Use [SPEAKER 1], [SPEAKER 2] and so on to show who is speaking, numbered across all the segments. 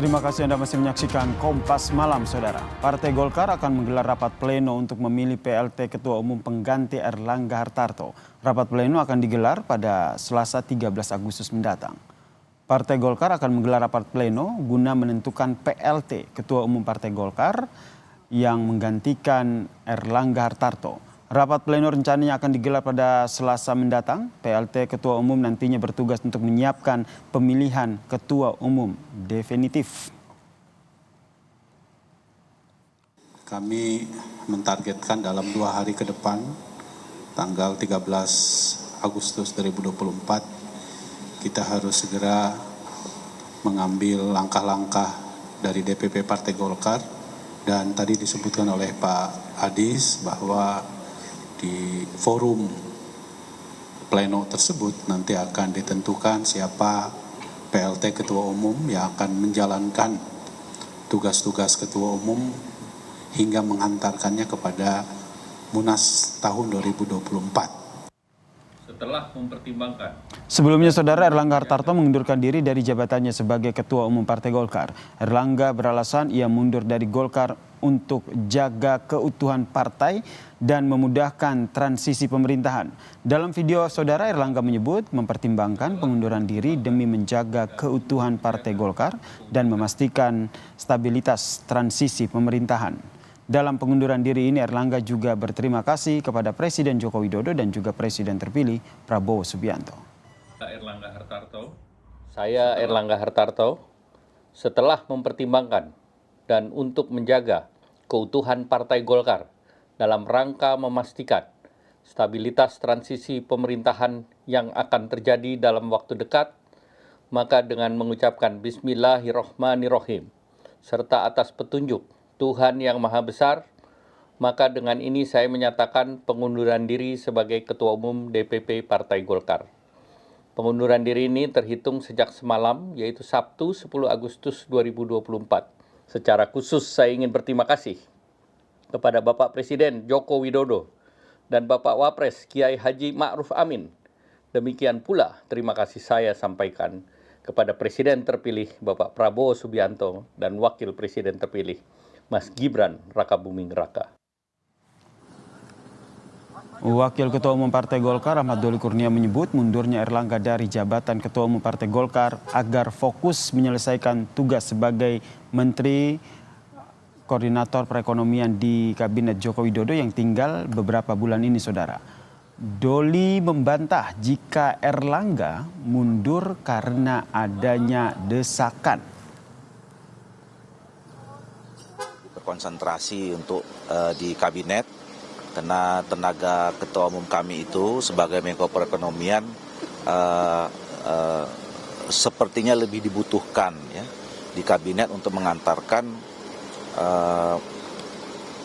[SPEAKER 1] Terima kasih Anda masih menyaksikan Kompas Malam, Saudara. Partai Golkar akan menggelar rapat pleno untuk memilih PLT Ketua Umum pengganti Erlangga Hartarto. Rapat pleno akan digelar pada Selasa 13 Agustus mendatang. Partai Golkar akan menggelar rapat pleno guna menentukan PLT Ketua Umum Partai Golkar yang menggantikan Erlangga Hartarto. Rapat pleno rencananya akan digelar pada Selasa mendatang. PLT Ketua Umum nantinya bertugas untuk menyiapkan pemilihan Ketua Umum definitif.
[SPEAKER 2] Kami mentargetkan dalam 2 hari ke depan, tanggal 13 Agustus 2024, kita harus segera mengambil langkah-langkah dari DPP Partai Golkar. Dan tadi disebutkan oleh Pak Adis bahwa di forum pleno tersebut nanti akan ditentukan siapa PLT Ketua Umum yang akan menjalankan tugas-tugas Ketua Umum hingga mengantarkannya kepada Munas tahun 2024.
[SPEAKER 3] Setelah mempertimbangkan.
[SPEAKER 1] Sebelumnya, Saudara, Erlangga Hartarto mengundurkan diri dari jabatannya sebagai Ketua Umum Partai Golkar. Erlangga beralasan ia mundur dari Golkar untuk jaga keutuhan partai dan memudahkan transisi pemerintahan. Dalam video, Saudara, Erlangga menyebut mempertimbangkan pengunduran diri demi menjaga keutuhan Partai Golkar dan memastikan stabilitas transisi pemerintahan. Dalam pengunduran diri ini, Erlangga juga berterima kasih kepada Presiden Joko Widodo dan juga Presiden terpilih Prabowo Subianto.
[SPEAKER 3] Saya Erlangga Hartarto, setelah mempertimbangkan dan untuk menjaga keutuhan Partai Golkar dalam rangka memastikan stabilitas transisi pemerintahan yang akan terjadi dalam waktu dekat, maka dengan mengucapkan Bismillahirrohmanirrohim, serta atas petunjuk Tuhan Yang Maha Besar, maka dengan ini saya menyatakan pengunduran diri sebagai Ketua Umum DPP Partai Golkar. Pengunduran diri ini terhitung sejak semalam, yaitu Sabtu 10 Agustus 2024. Secara khusus saya ingin berterima kasih kepada Bapak Presiden Joko Widodo dan Bapak Wapres Kiai Haji Ma'ruf Amin. Demikian pula terima kasih saya sampaikan kepada Presiden terpilih Bapak Prabowo Subianto dan Wakil Presiden terpilih Mas Gibran Rakabuming Raka.
[SPEAKER 1] Wakil Ketua Umum Partai Golkar Ahmad Doli Kurnia menyebut mundurnya Erlangga dari jabatan Ketua Umum Partai Golkar agar fokus menyelesaikan tugas sebagai Menteri Koordinator Perekonomian di Kabinet Joko Widodo yang tinggal beberapa bulan ini, Saudara. Doli membantah jika Erlangga mundur karena adanya desakan.
[SPEAKER 4] Konsentrasi untuk di kabinet karena tenaga ketua umum kami itu sebagai Menko Perekonomian sepertinya lebih dibutuhkan ya di kabinet untuk mengantarkan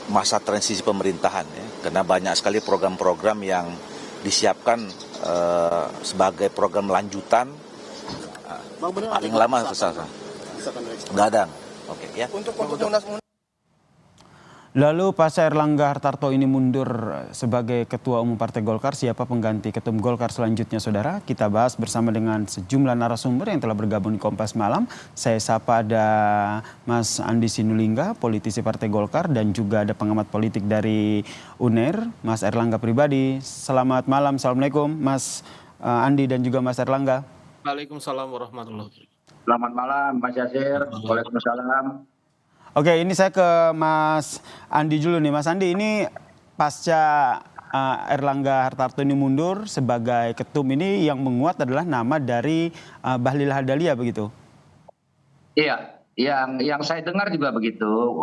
[SPEAKER 4] masa transisi pemerintahan ya, karena banyak sekali program-program yang disiapkan sebagai program lanjutan paling lama nggak ada. Oke ya. Untuk
[SPEAKER 1] Lalu pasca Erlangga Hartarto ini mundur sebagai Ketua Umum Partai Golkar, siapa pengganti Ketua Umum Golkar selanjutnya, Saudara? Kita bahas bersama dengan sejumlah narasumber yang telah bergabung di Kompas Malam. Saya sapa ada Mas Andi Sinulinga, politisi Partai Golkar, dan juga ada pengamat politik dari UNER, Mas Erlangga Pribadi. Selamat malam, Assalamualaikum Mas Andi dan juga Mas Erlangga.
[SPEAKER 5] Waalaikumsalam warahmatullahi wabarakatuh.
[SPEAKER 6] Selamat malam Mas Yasir. Waalaikumsalam.
[SPEAKER 1] Oke, ini saya ke Mas Andi dulu nih. Mas Andi, ini pasca Erlangga Hartarto ini mundur sebagai ketum, ini yang menguat adalah nama dari Bahlil Lahadalia begitu?
[SPEAKER 6] Iya, yang saya dengar juga begitu.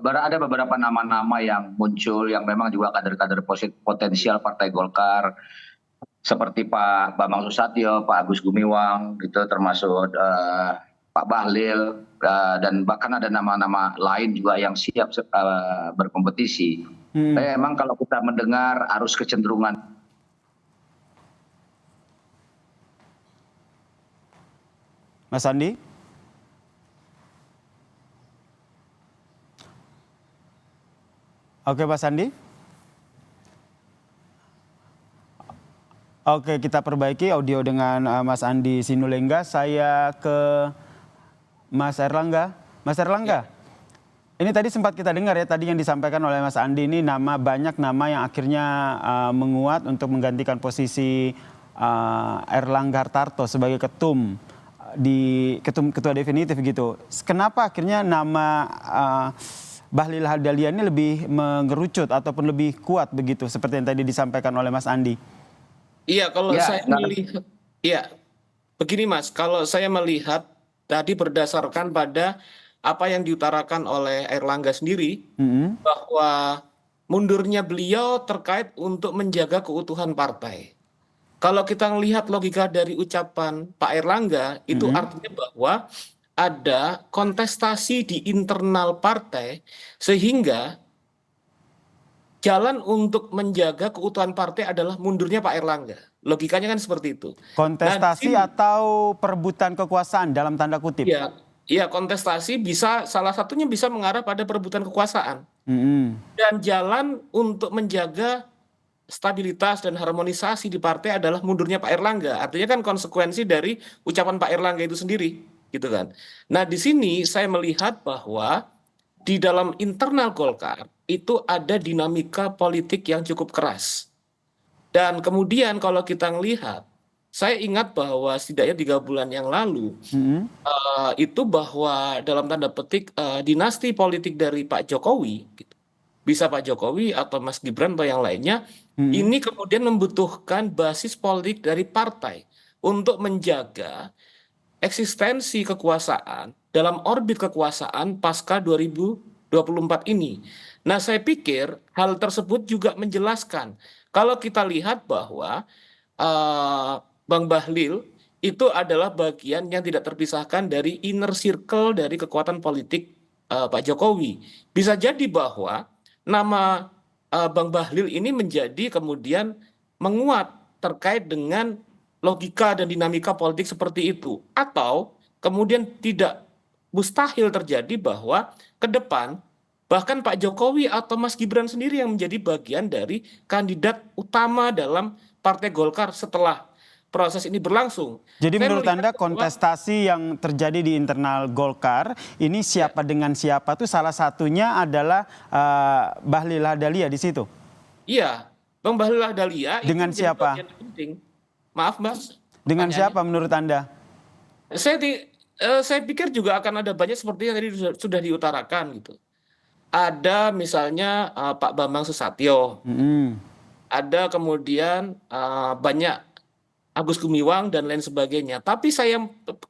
[SPEAKER 6] Ada beberapa nama-nama yang muncul yang memang juga kader-kader potensial Partai Golkar, seperti Pak Bambang Susatyo, Pak Agus Gumiwang, itu termasuk Pak Bahlil, dan bahkan ada nama-nama lain juga yang siap berkompetisi. Tapi memang kalau kita mendengar arus kecenderungan.
[SPEAKER 1] Mas Andi? Oke, Mas Andi? Oke, kita perbaiki audio dengan Mas Andi Sinulinga. Saya ke Mas Erlangga. Mas Erlangga, ini tadi sempat kita dengar ya, tadi yang disampaikan oleh Mas Andi ini banyak nama yang akhirnya menguat untuk menggantikan posisi Erlangga Hartarto sebagai ketua definitif gitu. Kenapa akhirnya nama Bahlil Lahadalia ini lebih mengerucut ataupun lebih kuat begitu seperti yang tadi disampaikan oleh Mas Andi?
[SPEAKER 5] Iya, kalau saya melihat, ya begini Mas, kalau saya melihat tadi berdasarkan pada apa yang diutarakan oleh Erlangga sendiri, bahwa mundurnya beliau terkait untuk menjaga keutuhan partai. Kalau kita melihat logika dari ucapan Pak Erlangga, itu artinya bahwa ada kontestasi di internal partai, sehingga jalan untuk menjaga keutuhan partai adalah mundurnya Pak Erlangga. Logikanya kan seperti itu.
[SPEAKER 1] Kontestasi atau perebutan kekuasaan dalam tanda kutip?
[SPEAKER 5] Iya, kontestasi bisa, salah satunya bisa mengarah pada perebutan kekuasaan. Dan jalan untuk menjaga stabilitas dan harmonisasi di partai adalah mundurnya Pak Erlangga. Artinya kan konsekuensi dari ucapan Pak Erlangga itu sendiri, gitu kan. Nah, di sini saya melihat bahwa di dalam internal Golkar itu ada dinamika politik yang cukup keras. Dan kemudian kalau kita melihat, saya ingat bahwa setidaknya 3 bulan yang lalu, itu bahwa dalam tanda petik dinasti politik dari Pak Jokowi, gitu, bisa Pak Jokowi atau Mas Gibran atau yang lainnya, ini kemudian membutuhkan basis politik dari partai untuk menjaga eksistensi kekuasaan dalam orbit kekuasaan pasca 2024 ini. Nah, saya pikir hal tersebut juga menjelaskan kalau kita lihat bahwa Bang Bahlil itu adalah bagian yang tidak terpisahkan dari inner circle dari kekuatan politik Pak Jokowi. Bisa jadi bahwa nama Bang Bahlil ini menjadi kemudian menguat terkait dengan logika dan dinamika politik seperti itu. Atau kemudian tidak mustahil terjadi bahwa ke depan bahkan Pak Jokowi atau Mas Gibran sendiri yang menjadi bagian dari kandidat utama dalam Partai Golkar setelah proses ini berlangsung.
[SPEAKER 1] Jadi menurut Anda kontestasi yang terjadi di internal Golkar ini siapa dengan siapa tuh salah satunya adalah Bahlil Lahadalia di situ?
[SPEAKER 5] Iya, Bang Bahlil Lahadalia
[SPEAKER 1] dengan
[SPEAKER 5] itu
[SPEAKER 1] siapa?
[SPEAKER 5] bagian penting. Maaf Mas.
[SPEAKER 1] Dengan siapa menurut Anda?
[SPEAKER 5] Saya pikir juga akan ada banyak seperti yang tadi sudah diutarakan gitu. Ada misalnya Pak Bambang Susatyo, ada kemudian banyak Agus Gumiwang dan lain sebagainya. Tapi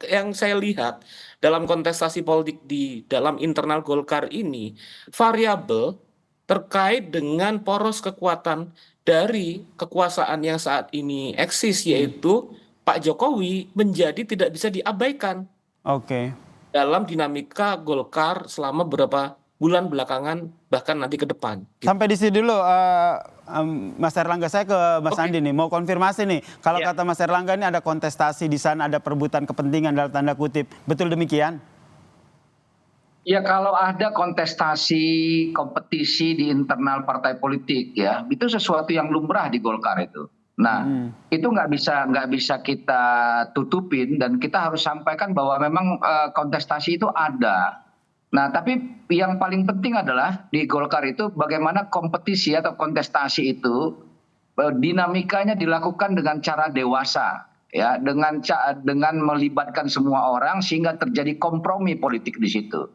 [SPEAKER 5] yang saya lihat dalam kontestasi politik di dalam internal Golkar ini, variabel terkait dengan poros kekuatan dari kekuasaan yang saat ini eksis, yaitu Pak Jokowi menjadi tidak bisa diabaikan. Dalam dinamika Golkar selama beberapa bulan belakangan bahkan nanti ke depan.
[SPEAKER 1] Sampai di sini dulu Mas Erlangga, saya ke Mas Andi nih, mau konfirmasi nih. Kalau kata Mas Erlangga ini ada kontestasi di sana, ada perebutan kepentingan dalam tanda kutip, betul demikian?
[SPEAKER 6] Ya, kalau ada kontestasi, kompetisi di internal partai politik ya, itu sesuatu yang lumrah di Golkar itu. Nah, itu nggak bisa kita tutupin dan kita harus sampaikan bahwa memang kontestasi itu ada. Nah, tapi yang paling penting adalah di Golkar itu bagaimana kompetisi atau kontestasi itu dinamikanya dilakukan dengan cara dewasa, ya, dengan melibatkan semua orang sehingga terjadi kompromi politik di situ.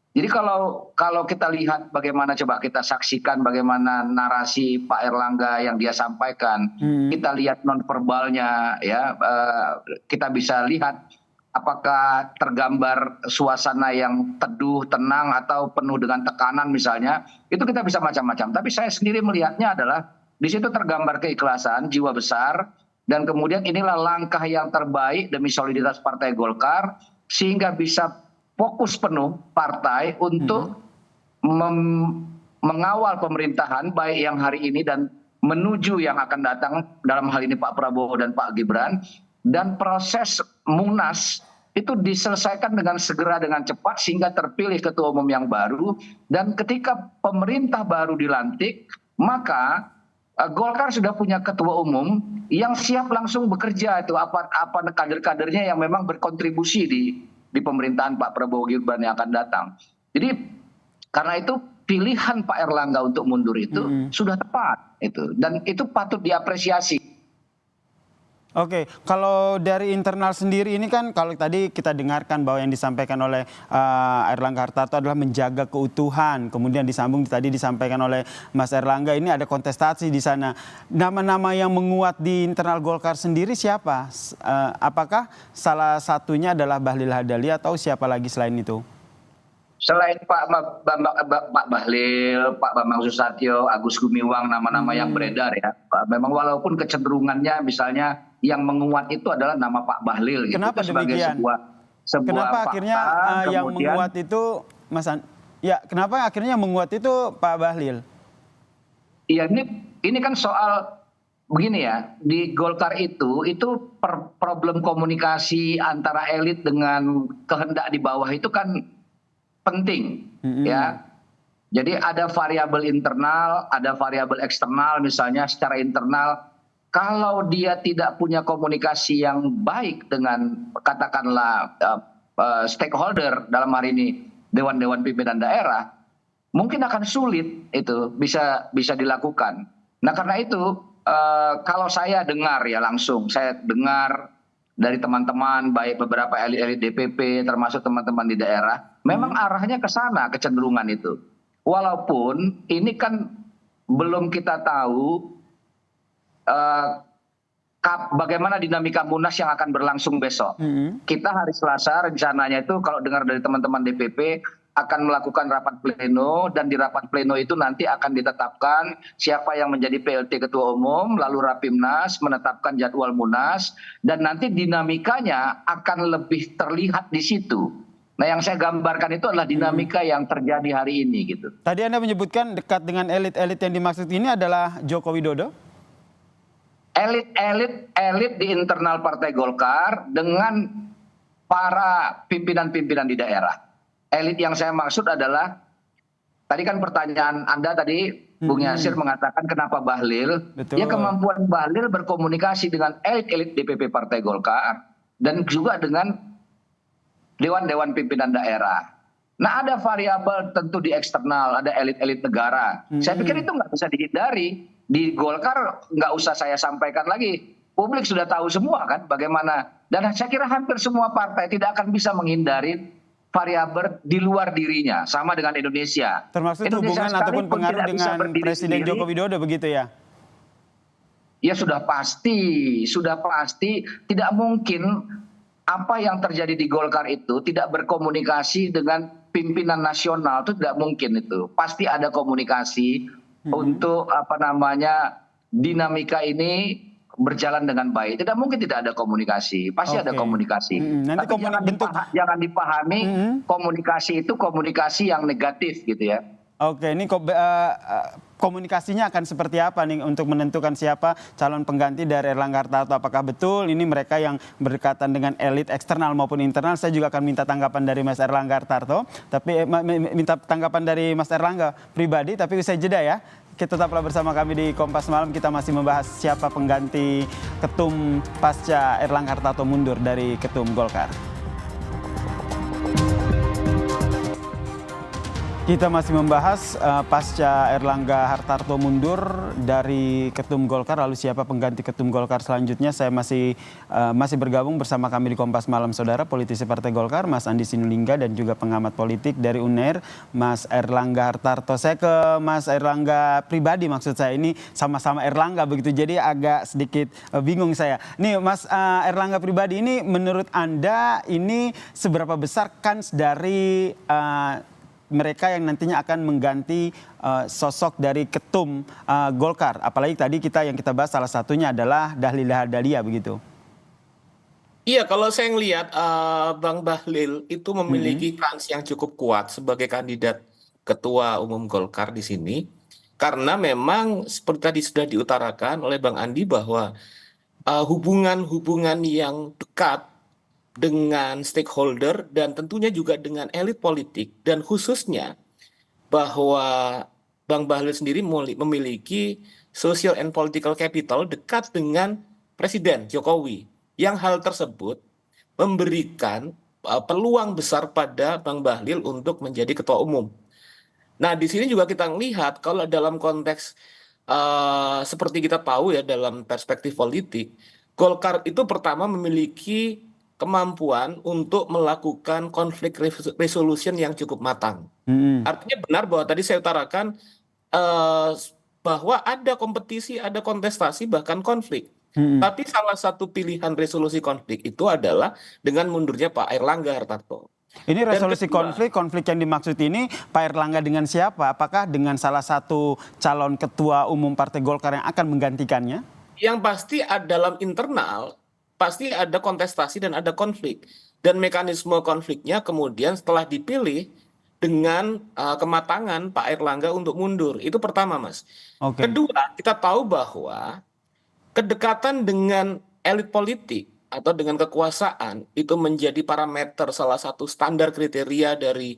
[SPEAKER 6] Jadi kalau kita lihat bagaimana, coba kita saksikan bagaimana narasi Pak Erlangga yang dia sampaikan, kita lihat nonverbalnya, ya, kita bisa lihat apakah tergambar suasana yang teduh, tenang, atau penuh dengan tekanan misalnya, itu kita bisa macam-macam. Tapi saya sendiri melihatnya adalah di situ tergambar keikhlasan, jiwa besar, dan kemudian inilah langkah yang terbaik demi soliditas Partai Golkar, sehingga bisa fokus penuh partai untuk mengawal pemerintahan, baik yang hari ini dan menuju yang akan datang, dalam hal ini Pak Prabowo dan Pak Gibran. Dan proses Munas itu diselesaikan dengan segera, dengan cepat, sehingga terpilih ketua umum yang baru. Dan ketika pemerintah baru dilantik, maka Golkar sudah punya ketua umum yang siap langsung bekerja, itu apa kader-kadernya yang memang berkontribusi di di pemerintahan Pak Prabowo Gibran yang akan datang. Jadi karena itu pilihan Pak Erlangga untuk mundur itu sudah tepat itu, dan itu patut diapresiasi.
[SPEAKER 1] Oke, kalau dari internal sendiri ini kan kalau tadi kita dengarkan bahwa yang disampaikan oleh Erlangga Hartarto adalah menjaga keutuhan, kemudian disambung tadi disampaikan oleh Mas Erlangga ini ada kontestasi di sana. Nama-nama yang menguat di internal Golkar sendiri siapa? Apakah salah satunya adalah Bahlil Lahadalia atau siapa lagi selain itu?
[SPEAKER 6] Selain Pak Bahlil, Pak Bambang Susatyo, Agus Gumiwang, nama-nama yang beredar ya. Memang walaupun kecenderungannya misalnya yang menguat itu adalah nama Pak Bahlil.
[SPEAKER 1] Kenapa
[SPEAKER 6] gitu, sebagai
[SPEAKER 1] demikian?
[SPEAKER 6] sebuah
[SPEAKER 1] Kenapa
[SPEAKER 6] fakta,
[SPEAKER 1] akhirnya yang menguat itu, kenapa akhirnya yang menguat itu Pak Bahlil?
[SPEAKER 6] Iya, ini kan soal begini ya, di Golkar itu problem komunikasi antara elit dengan kehendak di bawah itu kan penting ya. Jadi ada variabel internal, ada variabel eksternal. Misalnya secara internal, kalau dia tidak punya komunikasi yang baik dengan katakanlah stakeholder, dalam hari ini dewan-dewan pimpinan daerah, mungkin akan sulit itu bisa dilakukan. Nah karena itu kalau saya dengar ya langsung, saya dengar dari teman-teman, baik beberapa elit-elit DPP, termasuk teman-teman di daerah, memang arahnya ke sana, kecenderungan itu. Walaupun ini kan belum kita tahu bagaimana dinamika Munas yang akan berlangsung besok. Kita hari Selasa rencananya itu kalau dengar dari teman-teman DPP akan melakukan rapat pleno, dan di rapat pleno itu nanti akan ditetapkan siapa yang menjadi PLT Ketua Umum, lalu Rapimnas menetapkan jadwal Munas, dan nanti dinamikanya akan lebih terlihat di situ. Nah yang saya gambarkan itu adalah dinamika yang terjadi hari ini gitu.
[SPEAKER 1] Tadi Anda menyebutkan dekat dengan elit-elit yang dimaksud ini adalah Joko Widodo?
[SPEAKER 6] Elit di internal Partai Golkar dengan para pimpinan-pimpinan di daerah. Elit yang saya maksud adalah, tadi kan pertanyaan Anda tadi, Bung Yasir mengatakan kenapa Bahlil.
[SPEAKER 1] Betul.
[SPEAKER 6] Ya kemampuan Bahlil berkomunikasi dengan elit-elit DPP Partai Golkar dan juga dengan dewan-dewan pimpinan daerah. Nah ada variabel tentu di eksternal, ada elit-elit negara. Saya pikir itu nggak bisa dihindari. Di Golkar nggak usah saya sampaikan lagi. Publik sudah tahu semua kan bagaimana. Dan saya kira hampir semua partai tidak akan bisa menghindari variabel di luar dirinya, sama dengan Indonesia.
[SPEAKER 1] Termasuk
[SPEAKER 6] Indonesia
[SPEAKER 1] hubungan ataupun pengaruh dengan Presiden Joko Widodo begitu ya?
[SPEAKER 6] Ya sudah pasti tidak mungkin apa yang terjadi di Golkar itu tidak berkomunikasi dengan pimpinan nasional, itu tidak mungkin itu. Pasti ada komunikasi untuk dinamika ini berjalan dengan baik. Tidak mungkin tidak ada komunikasi, pasti ada komunikasi.
[SPEAKER 1] Nanti
[SPEAKER 6] tapi jangan dipahami komunikasi itu komunikasi yang negatif gitu ya.
[SPEAKER 1] Oke, ini komunikasinya akan seperti apa nih untuk menentukan siapa calon pengganti dari Erlangga Hartarto? Apakah betul ini mereka yang berdekatan dengan elit eksternal maupun internal? Saya juga akan minta tanggapan dari Mas Erlangga Hartarto, tapi minta tanggapan dari Mas Erlangga pribadi, tapi usai jeda ya. Kita tetaplah bersama kami di Kompas Malam, kita masih membahas siapa pengganti ketum pasca Erlangga Hartarto mundur dari ketum Golkar. Kita masih membahas pasca Erlangga Hartarto mundur dari ketum Golkar, lalu siapa pengganti ketum Golkar selanjutnya. Saya masih bergabung bersama kami di Kompas Malam, saudara, politisi Partai Golkar, Mas Andi Sinulinga, dan juga pengamat politik dari UNER, Mas Erlangga Hartarto. Saya ke Mas Erlangga pribadi, maksud saya ini sama-sama Erlangga begitu, jadi agak sedikit bingung saya. Nih Mas Erlangga pribadi ini, menurut Anda ini seberapa besar kans dari mereka yang nantinya akan mengganti sosok dari ketum Golkar? Apalagi tadi yang kita bahas salah satunya adalah Bahlil Lahadalia begitu.
[SPEAKER 5] Iya, kalau saya ngelihat Bang Bahlil itu memiliki kans yang cukup kuat sebagai kandidat ketua umum Golkar di sini. Karena memang seperti tadi sudah diutarakan oleh Bang Andi bahwa hubungan-hubungan yang dekat dengan stakeholder dan tentunya juga dengan elit politik, dan khususnya bahwa Bang Bahlil sendiri memiliki social and political capital dekat dengan Presiden Jokowi, yang hal tersebut memberikan peluang besar pada Bang Bahlil untuk menjadi ketua umum. Nah, di sini juga kita melihat kalau dalam konteks seperti kita tahu ya dalam perspektif politik, Golkar itu pertama memiliki kemampuan untuk melakukan konflik resolution yang cukup matang. Artinya benar bahwa tadi saya utarakan eh, bahwa ada kompetisi, ada kontestasi, bahkan konflik. Tapi salah satu pilihan resolusi konflik itu adalah dengan mundurnya Pak Airlangga Hartarto.
[SPEAKER 1] Ini
[SPEAKER 5] Dan
[SPEAKER 1] resolusi
[SPEAKER 5] kedua,
[SPEAKER 1] konflik yang dimaksud ini Pak Erlangga dengan siapa? Apakah dengan salah satu calon ketua umum Partai Golkar yang akan menggantikannya?
[SPEAKER 5] yang pasti dalam internal pasti ada kontestasi dan ada konflik. Dan mekanisme konfliknya kemudian setelah dipilih dengan kematangan Pak Airlangga untuk mundur. Itu pertama, Mas.
[SPEAKER 1] Oke.
[SPEAKER 5] Kedua, kita tahu bahwa kedekatan dengan elit politik atau dengan kekuasaan itu menjadi parameter salah satu standar kriteria dari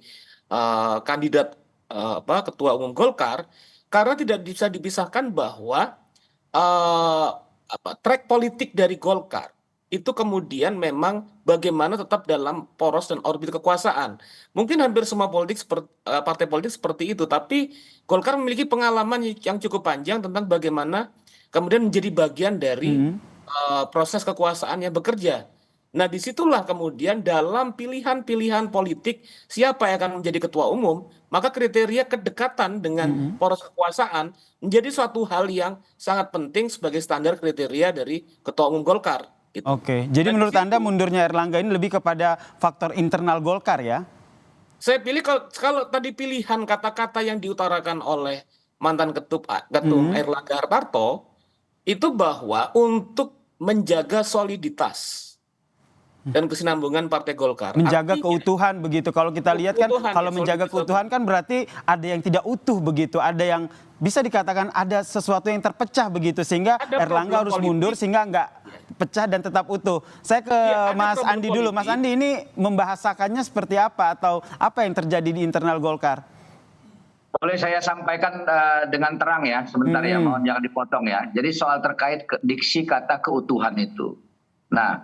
[SPEAKER 5] kandidat ketua umum Golkar, karena tidak bisa dipisahkan bahwa track politik dari Golkar itu kemudian memang bagaimana tetap dalam poros dan orbit kekuasaan. Mungkin hampir semua partai politik seperti itu, tapi Golkar memiliki pengalaman yang cukup panjang tentang bagaimana kemudian menjadi bagian dari proses kekuasaan yang bekerja. Nah, disitulah kemudian dalam pilihan-pilihan politik siapa yang akan menjadi ketua umum, maka kriteria kedekatan dengan poros kekuasaan menjadi suatu hal yang sangat penting sebagai standar kriteria dari ketua umum Golkar. Gitu.
[SPEAKER 1] Oke, jadi
[SPEAKER 5] Dan
[SPEAKER 1] menurut Anda mundurnya Erlangga ini lebih kepada faktor internal Golkar ya?
[SPEAKER 5] saya pilih kalau tadi pilihan kata-kata yang diutarakan oleh mantan ketum Airlangga Hartarto itu bahwa untuk menjaga soliditas dan kesinambungan Partai Golkar.
[SPEAKER 1] Menjaga
[SPEAKER 5] Artinya,
[SPEAKER 1] keutuhan begitu. Kalau kita lihat kan,
[SPEAKER 5] keutuhan,
[SPEAKER 1] kalau
[SPEAKER 5] ya,
[SPEAKER 1] menjaga
[SPEAKER 5] soliditas.
[SPEAKER 1] keutuhan kan berarti ada yang tidak utuh begitu. Ada yang bisa dikatakan ada sesuatu yang terpecah begitu. Sehingga
[SPEAKER 5] Ada
[SPEAKER 1] Erlangga harus
[SPEAKER 5] problem
[SPEAKER 1] mundur
[SPEAKER 5] politik.
[SPEAKER 1] sehingga nggak pecah dan tetap utuh. Saya ke
[SPEAKER 5] Ya, ada
[SPEAKER 1] Mas
[SPEAKER 5] problem
[SPEAKER 1] Andi dulu. Mas
[SPEAKER 5] politik.
[SPEAKER 1] Andi ini membahasakannya seperti apa? Atau apa yang terjadi di internal Golkar?
[SPEAKER 6] Boleh saya sampaikan dengan terang ya, sebentar ya, mohon jangan dipotong ya. Jadi soal terkait diksi kata keutuhan itu. Nah,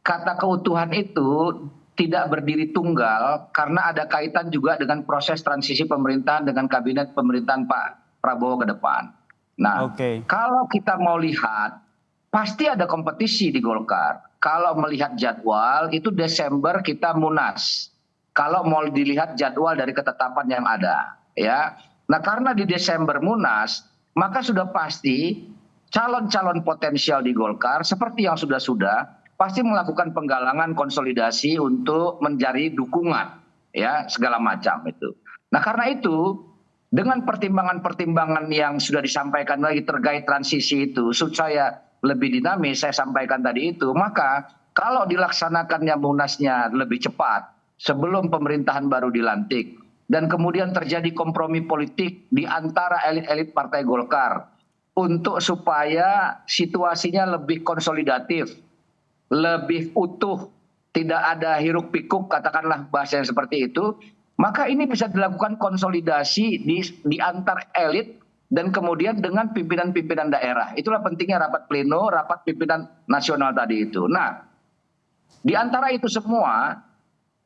[SPEAKER 6] kata keutuhan itu tidak berdiri tunggal karena ada kaitan juga dengan proses transisi pemerintahan dengan kabinet pemerintahan Pak Prabowo ke depan. Nah, kalau kita mau lihat, pasti ada kompetisi di Golkar. Kalau melihat jadwal, itu Desember kita Munas. Kalau mau dilihat jadwal dari ketetapan yang ada. Ya, nah karena di Desember Munas, maka sudah pasti calon-calon potensial di Golkar seperti yang sudah pasti melakukan penggalangan konsolidasi untuk mencari dukungan, ya segala macam itu. Nah karena itu dengan pertimbangan-pertimbangan yang sudah disampaikan lagi terkait transisi itu, supaya lebih dinamis saya sampaikan tadi itu, maka kalau dilaksanakannya Munasnya lebih cepat sebelum pemerintahan baru dilantik, dan kemudian terjadi kompromi politik di antara elit-elit Partai Golkar untuk supaya situasinya lebih konsolidatif, lebih utuh, tidak ada hiruk pikuk, katakanlah bahasa yang seperti itu, maka ini bisa dilakukan konsolidasi di antar elit dan kemudian dengan pimpinan-pimpinan daerah. Itulah pentingnya rapat pleno, rapat pimpinan nasional tadi itu. Nah, di antara itu semua,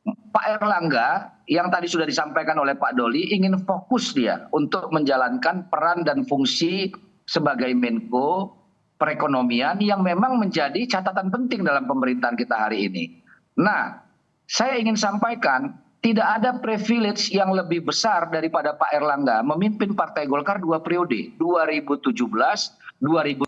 [SPEAKER 6] Pak Erlangga yang tadi sudah disampaikan oleh Pak Doli ingin fokus dia untuk menjalankan peran dan fungsi sebagai Menko Perekonomian yang memang menjadi catatan penting dalam pemerintahan kita hari ini. Nah, saya ingin sampaikan tidak ada privilege yang lebih besar daripada Pak Erlangga memimpin Partai Golkar 2 periode, 2017, 2019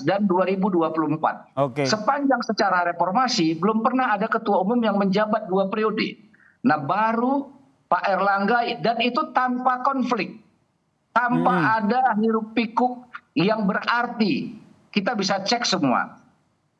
[SPEAKER 6] dan 2024. Sepanjang secara reformasi belum pernah ada ketua umum yang menjabat 2 periode. Nah baru Pak Erlangga, dan itu tanpa konflik, tanpa ada hiruk pikuk yang berarti. Kita bisa cek semua.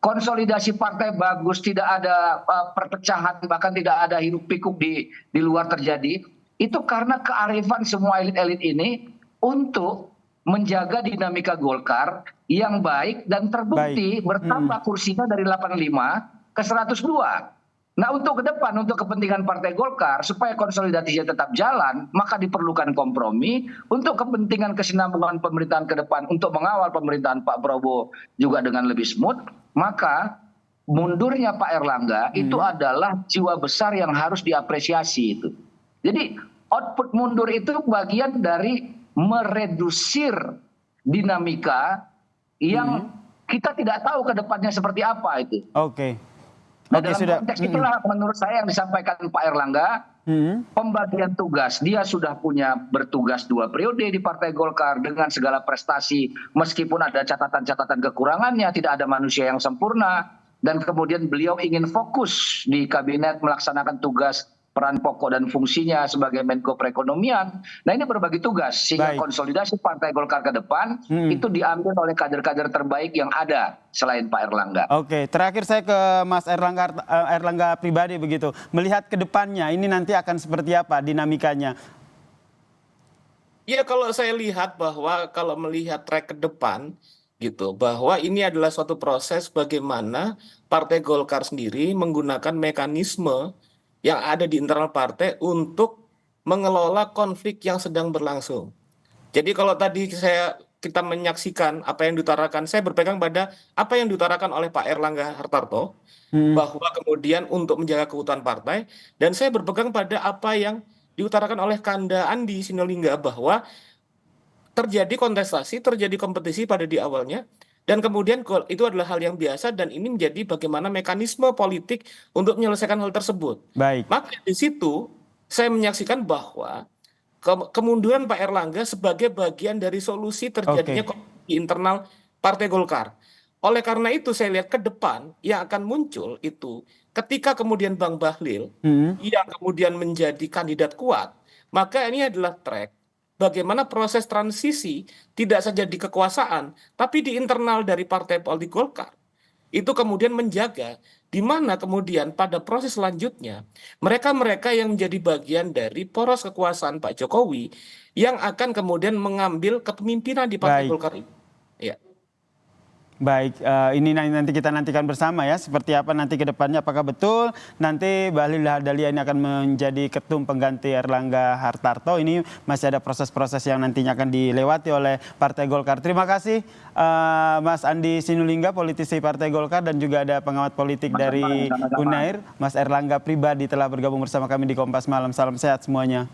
[SPEAKER 6] Konsolidasi partai bagus, tidak ada perpecahan, bahkan tidak ada hiruk pikuk di luar terjadi. Itu karena kearifan semua elit-elit ini untuk menjaga dinamika Golkar yang baik dan terbukti bertambah kursinya dari 85 ke 102. Nah, untuk ke depan, untuk kepentingan Partai Golkar, supaya konsolidasinya tetap jalan, maka diperlukan kompromi untuk kepentingan kesinambungan pemerintahan ke depan, untuk mengawal pemerintahan Pak Prabowo juga dengan lebih smooth, maka mundurnya Pak Erlangga itu adalah jiwa besar yang harus diapresiasi itu. Jadi output mundur itu bagian dari meredusir dinamika yang kita tidak tahu ke depannya seperti apa itu.
[SPEAKER 1] Oke.
[SPEAKER 6] Nah,
[SPEAKER 1] Oke,
[SPEAKER 6] dalam
[SPEAKER 1] sudah.
[SPEAKER 6] konteks itulah menurut saya yang disampaikan Pak Erlangga, pembagian tugas. Dia sudah punya bertugas 2 periode di Partai Golkar dengan segala prestasi, meskipun ada catatan-catatan kekurangannya, tidak ada manusia yang sempurna, dan kemudian beliau ingin fokus di kabinet melaksanakan tugas peran pokok dan fungsinya sebagai Menko Perekonomian. Nah, ini berbagi tugas sehingga konsolidasi Partai Golkar ke depan itu diambil oleh kader-kader terbaik yang ada selain Pak Erlangga.
[SPEAKER 1] Oke, terakhir saya ke Mas Erlangga pribadi begitu. Melihat ke depannya ini nanti akan seperti apa dinamikanya?
[SPEAKER 5] Ya, kalau saya lihat bahwa kalau melihat track ke depan gitu, bahwa ini adalah suatu proses bagaimana Partai Golkar sendiri menggunakan mekanisme yang ada di internal partai untuk mengelola konflik yang sedang berlangsung. Jadi kalau tadi kita menyaksikan apa yang diutarakan, saya berpegang pada apa yang diutarakan oleh Pak Erlangga Hartarto, bahwa kemudian untuk menjaga keutuhan partai, dan saya berpegang pada apa yang diutarakan oleh Kanda Andi Sinulinga, bahwa terjadi kontestasi, terjadi kompetisi pada di awalnya, dan kemudian itu adalah hal yang biasa dan ini menjadi bagaimana mekanisme politik untuk menyelesaikan hal tersebut.
[SPEAKER 1] Baik.
[SPEAKER 5] Maka di situ saya menyaksikan bahwa kemunduran Pak Erlangga sebagai bagian dari solusi terjadinya konflik di internal Partai Golkar. Oleh karena itu saya lihat ke depan yang akan muncul itu ketika kemudian Bang Bahlil yang kemudian menjadi kandidat kuat, maka ini adalah track bagaimana proses transisi tidak saja di kekuasaan, tapi di internal dari Partai Politik Golkar. Itu kemudian menjaga di mana kemudian pada proses selanjutnya mereka-mereka yang menjadi bagian dari poros kekuasaan Pak Jokowi yang akan kemudian mengambil kepemimpinan di Partai Golkar itu. Ya.
[SPEAKER 1] Baik, ini nanti kita nantikan bersama ya, seperti apa nanti ke depannya, apakah betul nanti Bahlil Lahadalia ini akan menjadi ketum pengganti Erlangga Hartarto. Ini masih ada proses-proses yang nantinya akan dilewati oleh Partai Golkar. Terima kasih Mas Andi Sinulinga, politisi Partai Golkar, dan juga ada pengamat politik dari UNAIR, Mas Erlangga pribadi telah bergabung bersama kami di Kompas Malam. Salam sehat semuanya.